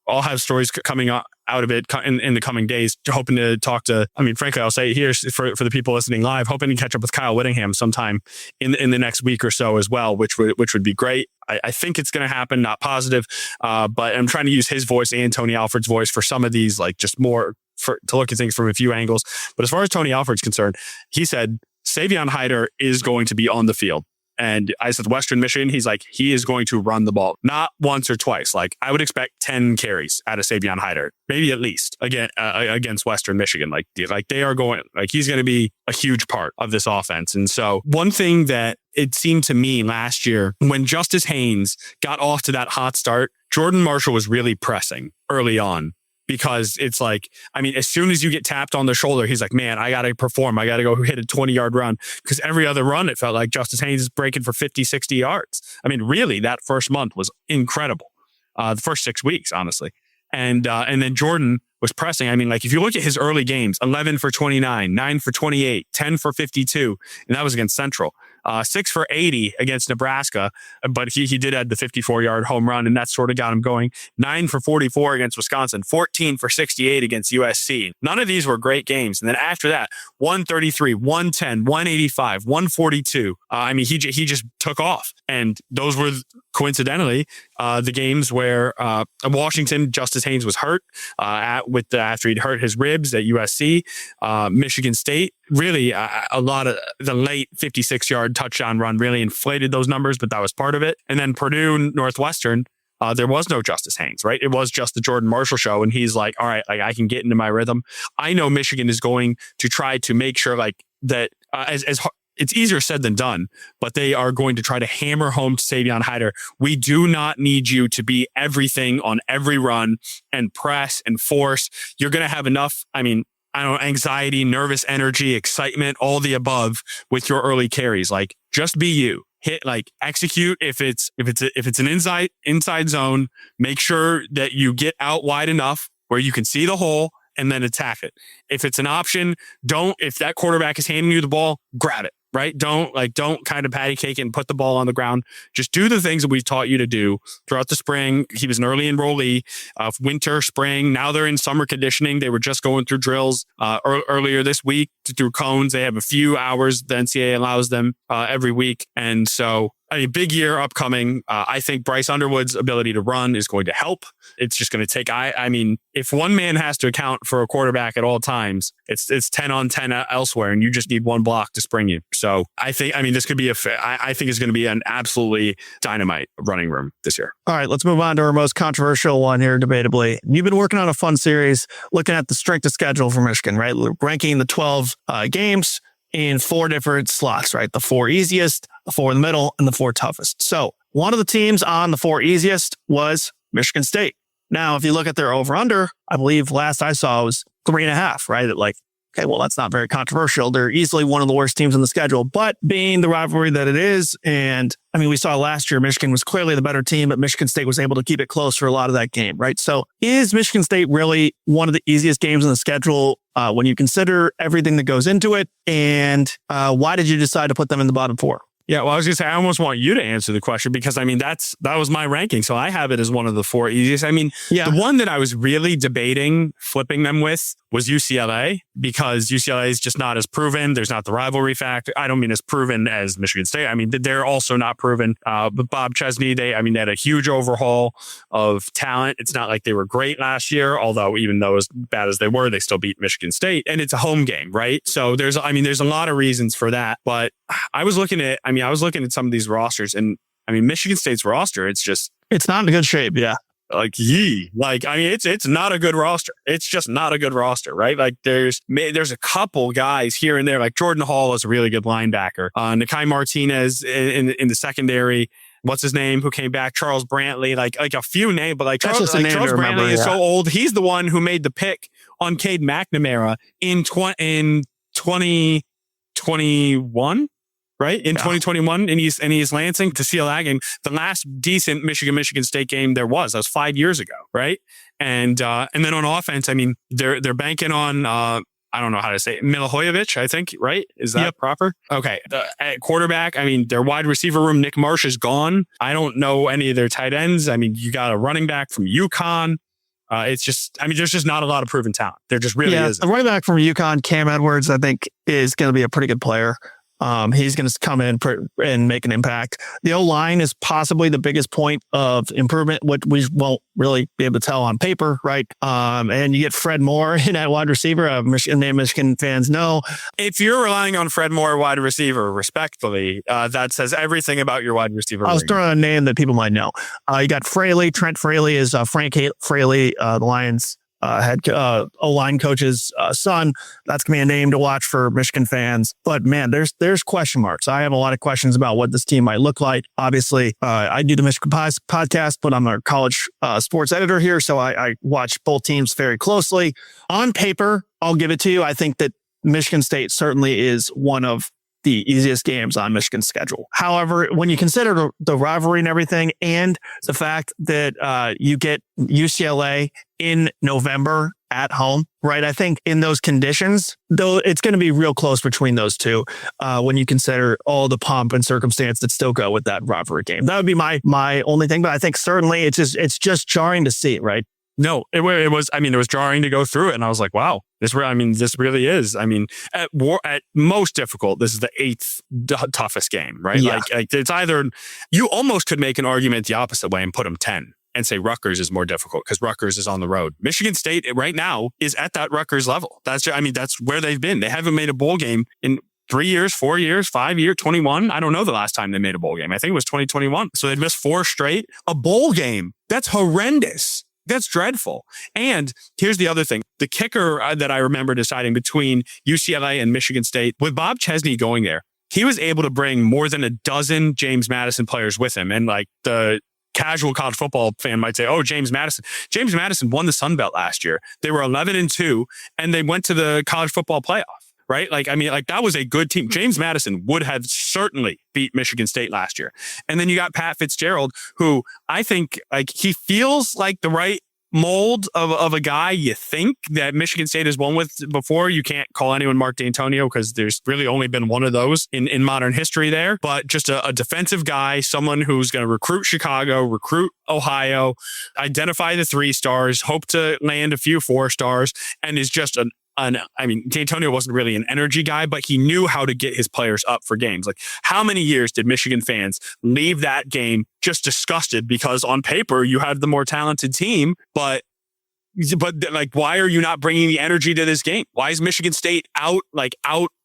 I'll have stories coming out of it in the coming days, hoping to talk to, I mean, frankly, I'll say here for the people listening live, hoping to catch up with Kyle Whittingham sometime in the next week or so as well, which would be great. I think it's going to happen, not positive, but I'm trying to use his voice and Tony Alford's voice for some of these, like, just more to look at things from a few angles. But as far as Tony Alford's concerned, he said Savion Hyder is going to be on the field. And I said, Western Michigan, he's like, he is going to run the ball, not once or twice. Like, I would expect 10 carries out of Savion Hyder, maybe at least, again, against Western Michigan. Like they are going, like, he's going to be a huge part of this offense. And so one thing that it seemed to me last year, when Justice Haynes got off to that hot start, Jordan Marshall was really pressing early on. Because it's like, I mean, as soon as you get tapped on the shoulder, he's like, man, I got to perform. I got to go hit a 20-yard run. Because every other run, it felt like Justice Haynes is breaking for 50, 60 yards. I mean, really, that first month was incredible. The first 6 weeks, honestly. And then Jordan was pressing. I mean, like, if you look at his early games, 11 for 29, 9 for 28, 10 for 52, and that was against Central. 6 for 80 against Nebraska, but he did have the 54-yard home run, and that sort of got him going. 9 for 44 against Wisconsin, 14 for 68 against USC. None of these were great games. And then after that, 133, 110, 185, 142. I mean, he just took off. And those were, coincidentally, the games where Washington, Justice Haynes was hurt after he'd hurt his ribs at USC. Michigan State, really a lot of the late 56-yard touchdown run really inflated those numbers, but that was part of it. And then Purdue, Northwestern, there was no Justice Haynes, right? It was just the Jordan Marshall show. And he's like, all right, like, I can get into my rhythm. I know Michigan is going to try to make sure like that it's easier said than done, but they are going to try to hammer home to Savion Hyder. We do not need you to be everything on every run and press and force. You're going to have enough, I mean, I don't know, anxiety, nervous energy, excitement, all the above with your early carries. Like, just be you. Hit, like, execute. If it's an inside zone, make sure that you get out wide enough where you can see the hole and then attack it. If it's an option, if that quarterback is handing you the ball, grab it. Right? Don't kind of patty cake and put the ball on the ground. Just do the things that we've taught you to do throughout the spring. He was an early enrollee, winter, spring. Now they're in summer conditioning. They were just going through drills earlier this week through cones. They have a few hours the NCAA allows them every week. And so a big year upcoming. I think Bryce Underwood's ability to run is going to help. It's just going to take, I mean, if one man has to account for a quarterback at all times, it's 10 on 10 elsewhere, and you just need one block to spring you. So I think, I mean, this could be I think it's going to be an absolutely dynamite running room this year. All right, let's move on to our most controversial one here, debatably. You've been working on a fun series looking at the strength of schedule for Michigan, right? Ranking the 12 games in 4 different slots, right? The 4 easiest, the 4 in the middle, and the 4 toughest. So one of the teams on the 4 easiest was Michigan State. Now, if you look at their over-under, I believe last I saw was 3.5, right? Like, okay, well, that's not very controversial. They're easily one of the worst teams in the schedule, but being the rivalry that it is, and I mean, we saw last year, Michigan was clearly the better team, but Michigan State was able to keep it close for a lot of that game, right? So is Michigan State really one of the easiest games in the schedule when you consider everything that goes into it? And why did you decide to put them in the bottom 4? Yeah, well, I was going to say, I almost want you to answer the question because, I mean, that was my ranking. So I have it as one of the 4 easiest. I mean, The one that I was really debating flipping them with was UCLA, because UCLA is just not as proven. There's not the rivalry factor. I don't mean as proven as Michigan State. I mean, they're also not proven. But Bob Chesney, they had a huge overhaul of talent. It's not like they were great last year, although even though as bad as they were, they still beat Michigan State. And it's a home game, right? So there's a lot of reasons for that. But I was looking at some of these rosters, and I mean, Michigan State's roster, it's not in good shape. Yeah. Like, I mean, it's not a good roster. It's just not a good roster, right? Like there's a couple guys here and there, like Jordan Hall is a really good linebacker. Nakai Martinez in the secondary. What's his name? Who came back? Charles Brantley. Like a few names, but like Charles Brantley is so old. He's the one who made the pick on Cade McNamara in 2021. Right? In 2021 in East Lansing to Seal Ag. And the last decent Michigan State game that was 5 years ago. Right. And then on offense, I mean, they're banking on, I don't know how to say it, Milihojevic, I think, right? Is that proper? Okay. At quarterback, I mean, their wide receiver room, Nick Marsh is gone. I don't know any of their tight ends. I mean, you got a running back from UConn. It's just, I mean, there's just not a lot of proven talent. There just really isn't. The running back from UConn, Cam Edwards, I think is going to be a pretty good player. He's going to come in and make an impact. The O-line is possibly the biggest point of improvement, what we won't really be able to tell on paper, right? And you get Fred Moore in at wide receiver. Michigan fans know. If you're relying on Fred Moore wide receiver, respectfully, that says everything about your wide receiver. I was throwing a name that people might know. You got Fraley. Trent Fraley is Frank Fraley, the Lions head O-line coach's son. That's going to be a name to watch for Michigan fans. But man, there's question marks. I have a lot of questions about what this team might look like. Obviously, I do the Michigan podcast, but I'm a college sports editor here, so I watch both teams very closely. On paper, I'll give it to you. I think that Michigan State certainly is one of the easiest games on Michigan's schedule. However, when you consider the rivalry and everything, and the fact that you get UCLA in November at home, right? I think in those conditions, though, it's going to be real close between those two when you consider all the pomp and circumstance that still go with that rivalry game. That would be my only thing. But I think certainly it's just jarring to see, right? No, it was. I mean, it was jarring to go through it, and I was like, "Wow, this really is." I mean, at most difficult, this is the eighth toughest game, right? Yeah. Like it's either you almost could make an argument the opposite way and put them 10 and say Rutgers is more difficult because Rutgers is on the road. Michigan State right now is at that Rutgers level. That's where they've been. They haven't made a bowl game in 3 years, 4 years, 5 years, 21. I don't know the last time they made a bowl game. I think it was 2021. So they'd missed 4 straight. A bowl game. That's horrendous. That's dreadful. And here's the other thing. The kicker that I remember deciding between UCLA and Michigan State, with Bob Chesney going there, he was able to bring more than a dozen James Madison players with him. And like the casual college football fan might say, oh, James Madison. James Madison won the Sun Belt last year. They were 11-2, and they went to the college football playoff. Right? Like, I mean, like that was a good team. James Madison would have certainly beat Michigan State last year. And then you got Pat Fitzgerald, who I think like he feels like the right mold of a guy you think that Michigan State has won with before. You can't call anyone Mark D'Antonio because there's really only been one of those in modern history there. But just a defensive guy, someone who's going to recruit Chicago, recruit Ohio, identify the 3 stars, hope to land a few 4 stars, and is just I mean, D'Antonio wasn't really an energy guy, but he knew how to get his players up for games. Like, how many years did Michigan fans leave that game just disgusted because on paper you had the more talented team, but like, why are you not bringing the energy to this game? Why is Michigan State out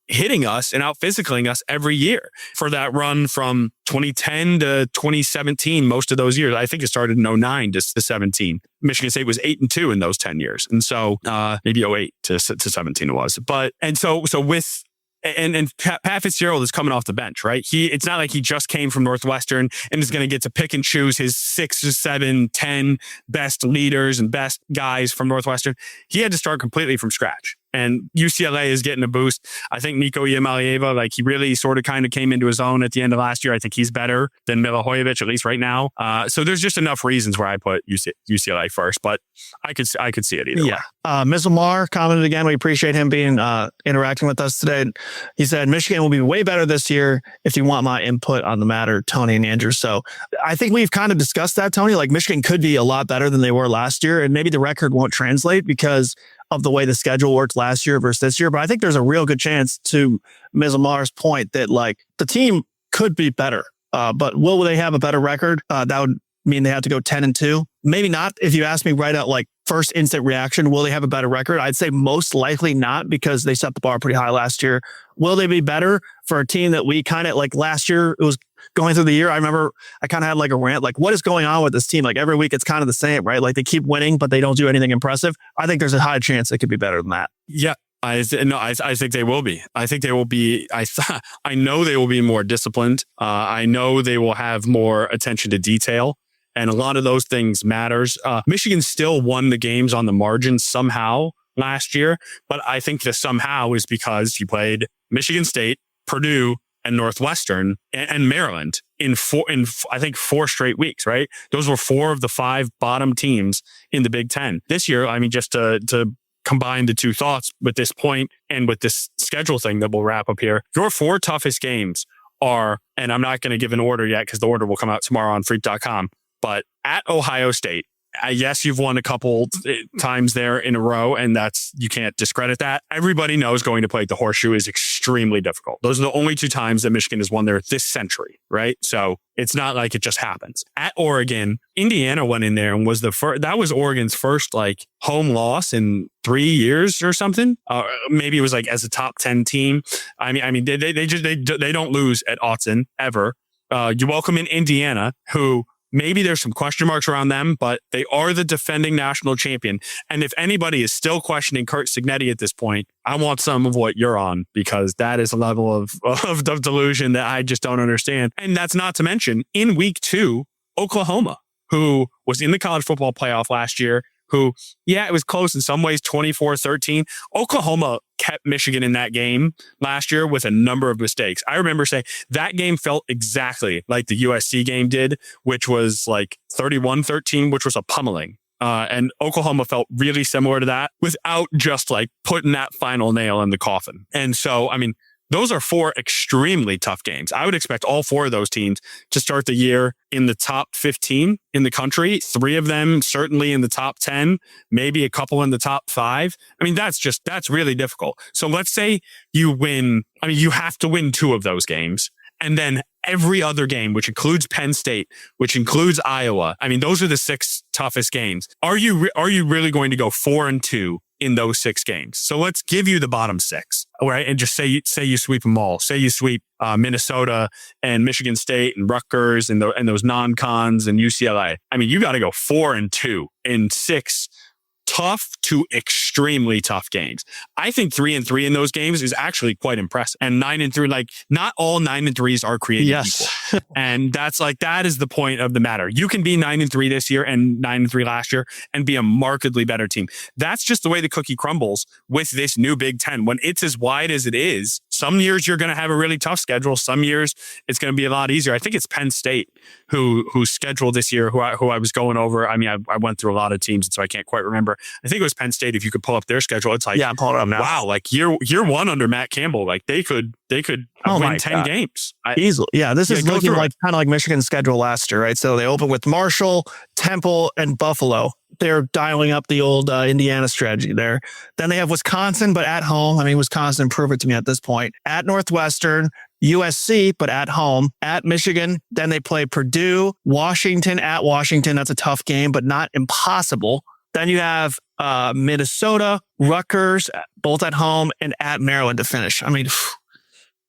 hitting us and out physicaling us every year for that run from 2010 to 2017? Most of those years, I think it started in 09 to 17. Michigan State was 8-2 in those 10 years. And so maybe 08 to 17 it was. But, and so with, and Pat Fitzgerald is coming off the bench, right? It's not like he just came from Northwestern and is going to get to pick and choose his 6 or 7, 10 best leaders and best guys from Northwestern. He had to start completely from scratch. And UCLA is getting a boost. I think Nico Iamaleava, like he really sort of kind of came into his own at the end of last year. I think he's better than Milihojevic, at least right now. So there's just enough reasons where I put UCLA first, but I could see it either way. Ms. Lamar commented again. We appreciate him being interacting with us today. He said, Michigan will be way better this year if you want my input on the matter, Tony and Andrew. So I think we've kind of discussed that, Tony. Like Michigan could be a lot better than they were last year, and maybe the record won't translate because of the way the schedule worked last year versus this year. But I think there's a real good chance, to Ms. Lamar's point, that like the team could be better. But will they have a better record? That would mean they have to go 10-2. Maybe not. If you ask me right out, like first instant reaction, will they have a better record? I'd say most likely not, because they set the bar pretty high last year. Will they be better for a team that we kind of like last year? It was going through the year, I remember I kind of had like a rant, like, what is going on with this team? Like every week it's kind of the same, right? Like they keep winning, but they don't do anything impressive. I think there's a high chance it could be better than that. Yeah. I think they will be. I think they will be. I know they will be more disciplined. I know they will have more attention to detail, and a lot of those things matters. Michigan still won the games on the margin somehow last year, but I think the somehow is because you played Michigan State, Purdue, and Northwestern and Maryland in I think 4 straight weeks, right? Those were 4 of the 5 bottom teams in the Big Ten. This year, I mean, just to combine the two thoughts with this point and with this schedule thing that we'll wrap up here, your 4 toughest games are, and I'm not going to give an order yet because the order will come out tomorrow on freak.com, but at Ohio State, yes, you've won a couple times there in a row, and you can't discredit that. Everybody knows going to play at the Horseshoe is extremely difficult. Those are the only 2 times that Michigan has won there this century, right? So it's not like it just happens. At Oregon, Indiana went in there and was that was Oregon's first like home loss in 3 years or something. Maybe it was like as a top 10 team. I mean, they don't lose at Autzen ever. You welcome in Indiana, who maybe there's some question marks around them, but they are the defending national champion. And if anybody is still questioning Kurt Signetti at this point, I want some of what you're on, because that is a level of delusion that I just don't understand. And that's not to mention in week 2, Oklahoma, who was in the college football playoff last year, who, yeah, it was close in some ways, 24-13. Oklahoma kept Michigan in that game last year with a number of mistakes. I remember saying that game felt exactly like the USC game did, which was like 31-13, which was a pummeling. And Oklahoma felt really similar to that without just like putting that final nail in the coffin. And so, I mean, those are 4 extremely tough games. I would expect all 4 of those teams to start the year in the top 15 in the country. 3 of them certainly in the top 10, maybe a couple in the top 5. I mean, that's really difficult. So let's say you win. I mean, you have to win 2 of those games. And then every other game, which includes Penn State, which includes Iowa. I mean, those are the 6 toughest games. Are you really going to go 4-2 in those 6 games? So let's give you the bottom 6, all right? And just say you sweep them all. Say you sweep Minnesota and Michigan State and Rutgers and those non-cons and UCLA. I mean, you got to go 4-2 in 6 tough to extremely tough games. I think 3-3 in those games is actually quite impressive. And 9-3, like not all 9-3s are created equal. And that is the point of the matter. You can be 9-3 this year and 9-3 last year and be a markedly better team. That's just the way the cookie crumbles with this new Big Ten. When it's as wide as it is, some years you're going to have a really tough schedule. Some years it's going to be a lot easier. I think it's Penn State who's scheduled this year, who I was going over. I mean, I went through a lot of teams, and so I can't quite remember. I think it was Penn State. If you could pull up their schedule, it's like, yeah, I'm pulling it up now. Wow, like year 1 under Matt Campbell, like they could win 10 games easily. Yeah, this is looking like kind of like Michigan's schedule last year, right? So they open with Marshall, Temple, and Buffalo. They're dialing up the old Indiana strategy there. Then they have Wisconsin, but at home. I mean, Wisconsin, prove it to me at this point. At Northwestern, USC, but at home. At Michigan, then they play Purdue, Washington at Washington. That's a tough game, but not impossible. Then you have Minnesota, Rutgers, both at home, and at Maryland to finish. I mean,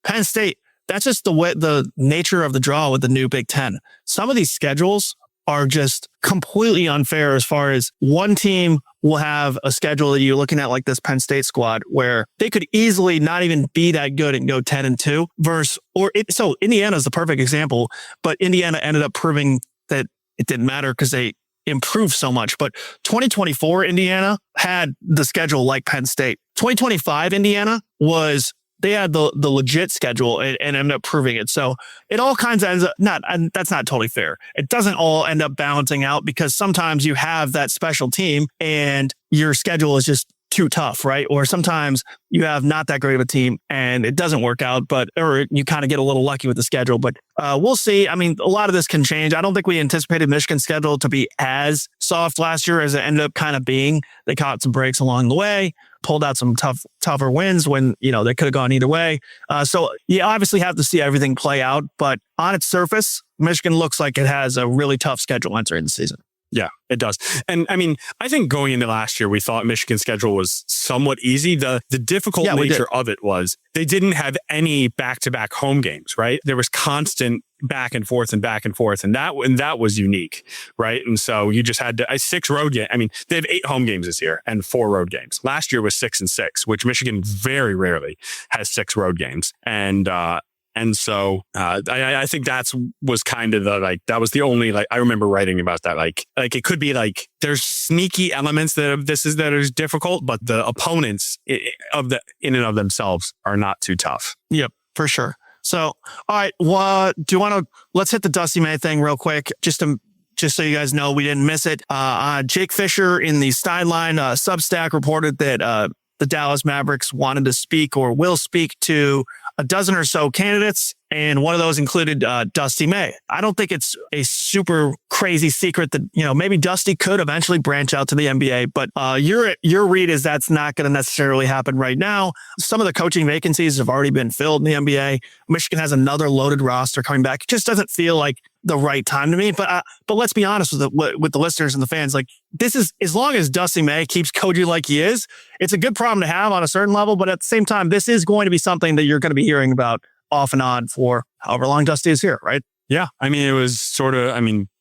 Penn State, that's just the nature of the draw with the new Big Ten. Some of these schedules are just completely unfair as far as one team will have a schedule that you're looking at like this Penn State squad where they could easily not even be that good and go 10-2 so Indiana is the perfect example, but Indiana ended up proving that it didn't matter because they improved so much. But 2024 Indiana had the schedule like Penn State. 2025 Indiana they had the legit schedule and ended up proving it. So it all kinds of ends up and that's not totally fair. It doesn't all end up balancing out because sometimes you have that special team and your schedule is just too tough, right? Or sometimes you have not that great of a team and it doesn't work out, or you kind of get a little lucky with the schedule. But we'll see. I mean, a lot of this can change. I don't think we anticipated Michigan's schedule to be as soft last year as it ended up kind of being. They caught some breaks along the way, pulled out some tougher wins when, they could have gone either way. So you obviously have to see everything play out, but on its surface, Michigan looks like it has a really tough schedule entering the season. Yeah, it does. And I mean, I think going into last year, we thought Michigan's schedule was somewhat easy. The difficult nature of it was they didn't have any back-to-back home games, right? There was constant back and forth. And that was unique, right? And so you just had 6 road games. I mean, they have 8 home games this year and 4 road games. Last year was 6 and 6, which Michigan very rarely has 6 road games. And so I think was kind of that was the only, I remember writing about that. Like it could be there's sneaky elements that is difficult, but the opponents in and of themselves are not too tough. Yep, for sure. So, all right, let's hit the Dusty May thing real quick, just so you guys know we didn't miss it. Jake Fisher in the sideline Substack reported that the Dallas Mavericks wanted to speak or will speak to a dozen or so candidates, and one of those included Dusty May. I don't think it's a super crazy secret that, maybe Dusty could eventually branch out to the NBA, but your read is that's not going to necessarily happen right now. Some of the coaching vacancies have already been filled in the NBA. Michigan has another loaded roster coming back. It just doesn't feel like the right time to me. But let's be honest with the listeners and the fans. This is, as long as Dusty May keeps coaching like he is, it's a good problem to have on a certain level. But at the same time, this is going to be something that you're going to be hearing about off and on for however long Dusty is here, right? Yeah. I mean, it was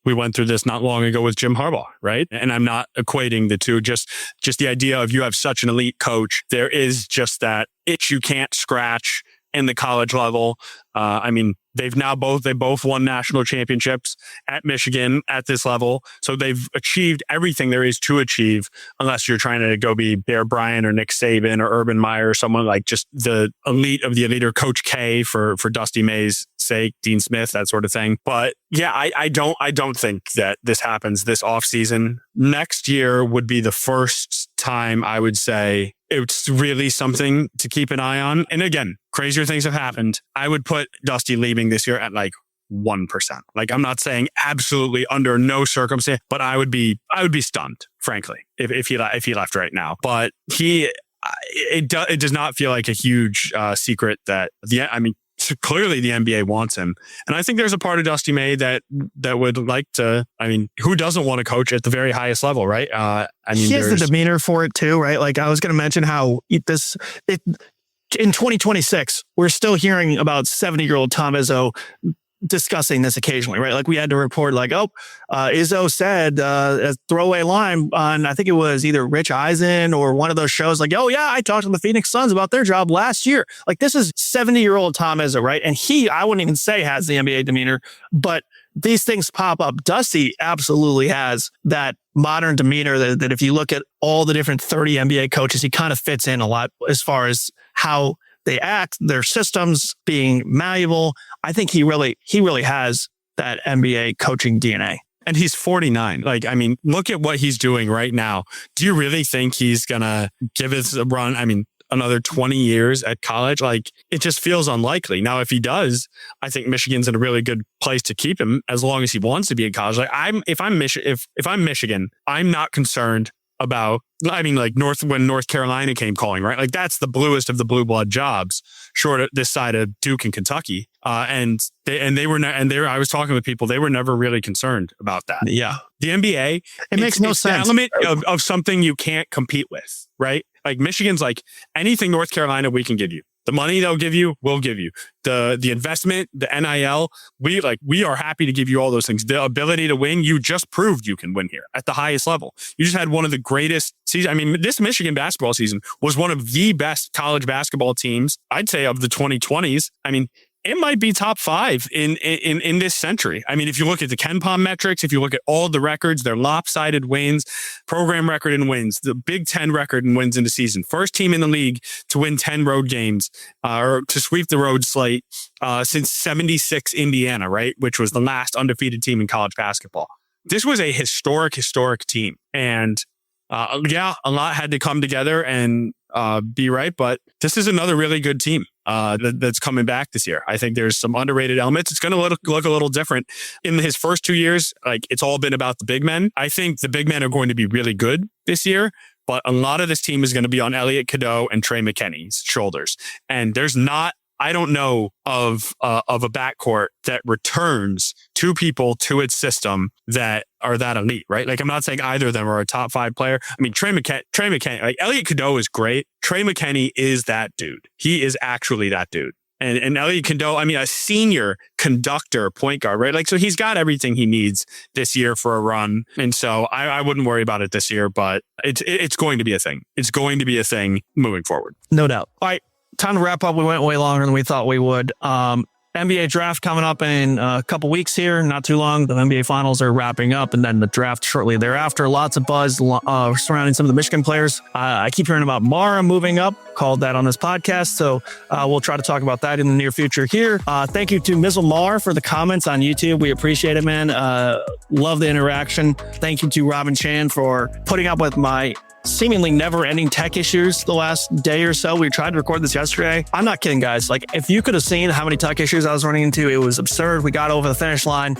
we went through this not long ago with Jim Harbaugh, right? And I'm not equating the two, just the idea of you have such an elite coach. There is just that itch you can't scratch in the college level. I mean, they both won national championships at Michigan at this level. So they've achieved everything there is to achieve, unless you're trying to go be Bear Bryant or Nick Saban or Urban Meyer or someone like just the elite of the elite, or Coach K for Dusty May's sake, Dean Smith, that sort of thing. But yeah, I don't think that this happens this offseason. Next year would be the first time I would say it's really something to keep an eye on. And again, crazier things have happened. I would put Dusty leaving this year at 1%. I'm not saying absolutely under no circumstance, but I would be stunned, frankly, if he left right now. But it does not feel like a huge secret that clearly the NBA wants him. And I think there's a part of Dusty May that would like to, who doesn't want to coach at the very highest level, right? He has the demeanor for it too, right? I was going to mention how in 2026, we're still hearing about 70-year-old Tom Izzo discussing this occasionally, right? We had to report Izzo said a throwaway line on, I think it was either Rich Eisen or one of those shows, oh yeah, I talked to the Phoenix Suns about their job last year. This is 70-year-old Tom Izzo, right? And I wouldn't even say has the NBA demeanor, but these things pop up. Dusty absolutely has that modern demeanor that if you look at all the different 30 NBA coaches, he kind of fits in a lot as far as how they act, their systems being malleable. I think he really has that NBA coaching DNA. And he's 49. Look at what he's doing right now. Do you really think he's going to give us a run? Another 20 years at college? It just feels unlikely. Now, if he does, I think Michigan's in a really good place to keep him as long as he wants to be in college. If I'm Michigan, I'm not concerned about, when North Carolina came calling, right? That's the bluest of the blue blood jobs, short of this side of Duke and Kentucky. I was talking with people, they were never really concerned about that. Yeah. The NBA, it makes no sense. The element of something you can't compete with, right? Michigan's anything North Carolina we can give you. The money they'll give you, we'll give you. The investment, the NIL, we are happy to give you all those things. The ability to win, you just proved you can win here at the highest level. You just had one of the greatest seasons. This Michigan basketball season was one of the best college basketball teams, I'd say, of the 2020s. It might be top 5 in this century. If you look at the KenPom metrics, if you look at all the records, their lopsided wins, program record in wins, the Big Ten record in wins in the season, first team in the league to win 10 road games or to sweep the road slate since 76 Indiana, right? Which was the last undefeated team in college basketball. This was a historic team. And a lot had to come together and be right. But this is another really good team that's coming back this year. I think there's some underrated elements. It's going to look a little different. In his first 2 years, it's all been about the big men. I think the big men are going to be really good this year, but a lot of this team is going to be on Elliot Cadeau and Trey McKinney's shoulders. And there's not I don't know of a backcourt that returns two people to its system that are that elite, right? Like, I'm not saying either of them are a top 5 player. I mean, Trey McKinney, like Elliot Cadeau is great. Trey McKinney is that dude. He is actually that dude. And Elliot Cadeau, I mean, a senior conductor point guard, right? Like, so he's got everything he needs this year for a run. And so I wouldn't worry about it this year, but it's going to be a thing. It's going to be a thing moving forward. No doubt. All right. Time to wrap up. We went way longer than we thought we would. NBA draft coming up in a couple weeks here, not too long. The NBA finals are wrapping up, and then the draft shortly thereafter. Lots of buzz surrounding some of the Michigan players. I keep hearing about Mara moving up, called that on this podcast. So we'll try to talk about that in the near future here. Thank you to Mizzle Mar for the comments on YouTube. We appreciate it, man. Love the interaction. Thank you to Robin Chan for putting up with my seemingly never-ending tech issues the last day or so. We tried to record this yesterday. I'm not kidding, guys. Like, if you could have seen how many tech issues I was running into, it was absurd. We got over the finish line.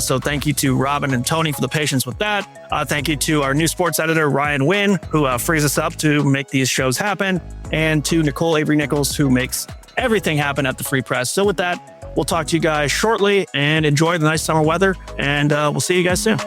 So thank you to Robin and Tony for the patience with that. Thank you to our new sports editor, Ryan Wynn, who frees us up to make these shows happen, and to Nicole Avery Nichols, who makes everything happen at the Free Press. So with that, we'll talk to you guys shortly, and enjoy the nice summer weather, and we'll see you guys soon.